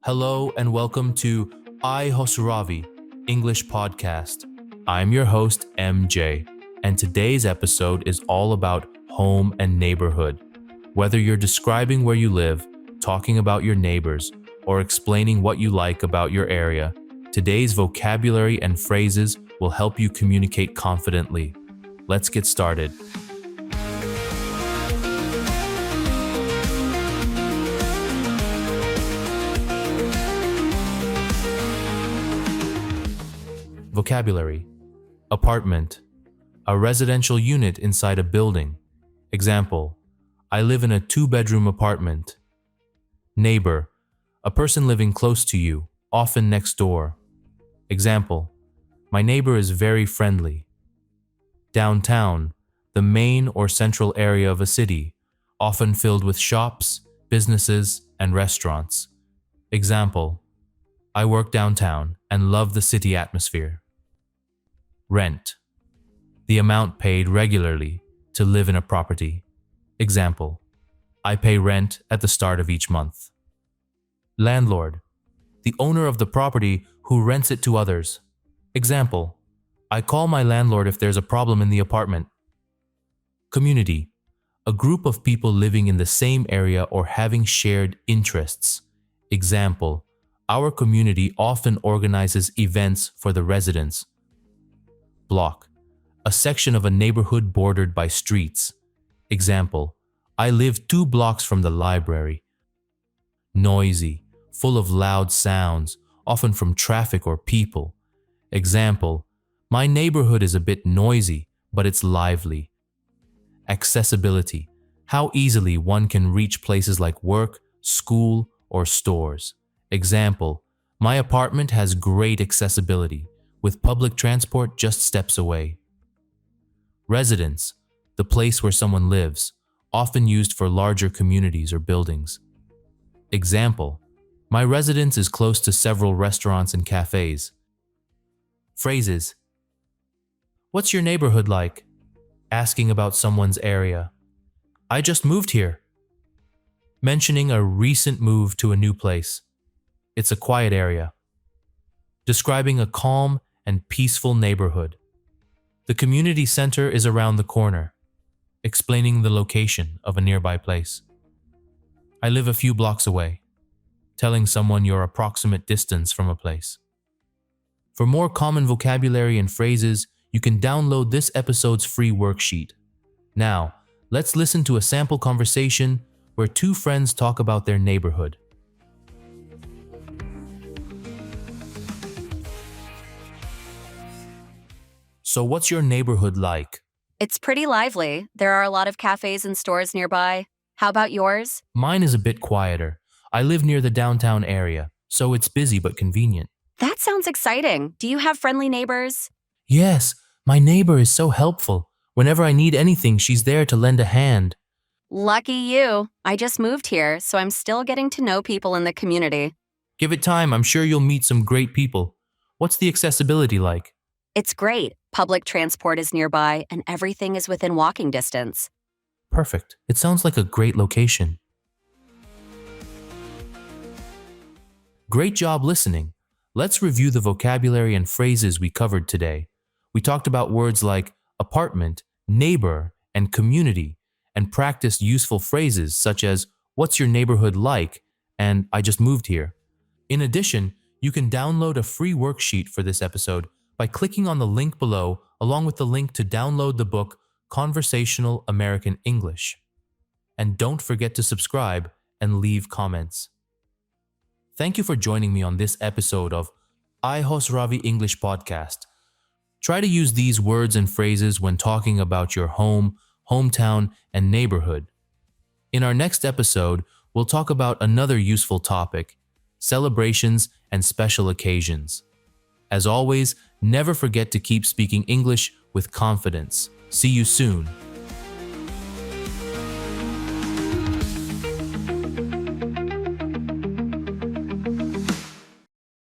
Hello and welcome to iKhosravi, English Podcast. I'm your host, MJ, and today's episode is all about home and neighborhood. Whether you're describing where you live, talking about your neighbors, or explaining what you like about your area, today's vocabulary and phrases will help you communicate confidently. Let's get started. Vocabulary: apartment, a residential unit inside a building. Example, I live in a 2-bedroom apartment. Neighbor, a person living close to you, often next door. Example, my neighbor is very friendly. Downtown, the main or central area of a city, often filled with shops, businesses, and restaurants. Example, I work downtown and love the city atmosphere. Rent, the amount paid regularly to live in a property. Example, I pay rent at the start of each month. Landlord, the owner of the property who rents it to others. Example, I call my landlord if there's a problem in the apartment. Community, a group of people living in the same area or having shared interests. Example, our community often organizes events for the residents. Block, a section of a neighborhood bordered by streets. Example, I live 2 blocks from the library. Noisy, full of loud sounds, often from traffic or people. Example, my neighborhood is a bit noisy, but it's lively. Accessibility, how easily one can reach places like work, school, or stores. Example, my apartment has great accessibility, with public transport just steps away. Residence, the place where someone lives, often used for larger communities or buildings. Example, my residence is close to several restaurants and cafes. Phrases: what's your neighborhood like? Asking about someone's area. I just moved here. Mentioning a recent move to a new place. It's a quiet area. Describing a calm and peaceful neighborhood. The community center is around the corner. Explaining the location of a nearby place. I live a few blocks away. Telling someone your approximate distance from a place. For more common vocabulary and phrases, you can download this episode's free worksheet. Now, let's listen to a sample conversation where 2 friends talk about their neighborhood. So what's your neighborhood like? It's pretty lively. There are a lot of cafes and stores nearby. How about yours? Mine is a bit quieter. I live near the downtown area, so it's busy but convenient. That sounds exciting. Do you have friendly neighbors? Yes, my neighbor is so helpful. Whenever I need anything, she's there to lend a hand. Lucky you. I just moved here, so I'm still getting to know people in the community. Give it time, I'm sure you'll meet some great people. What's the accessibility like? It's great. Public transport is nearby, and everything is within walking distance. Perfect. It sounds like a great location. Great job listening. Let's review the vocabulary and phrases we covered today. We talked about words like apartment, neighbor, and community, and practiced useful phrases such as, what's your neighborhood like? And I just moved here. In addition, you can download a free worksheet for this episode by clicking on the link below, along with the link to download the book Conversational American English. And don't forget to subscribe and leave comments. Thank you for joining me on this episode of iKhosravi English Podcast. Try to use these words and phrases when talking about your home, hometown, and neighborhood. In our next episode, we'll talk about another useful topic: celebrations and special occasions. As always, never forget to keep speaking English with confidence. See you soon.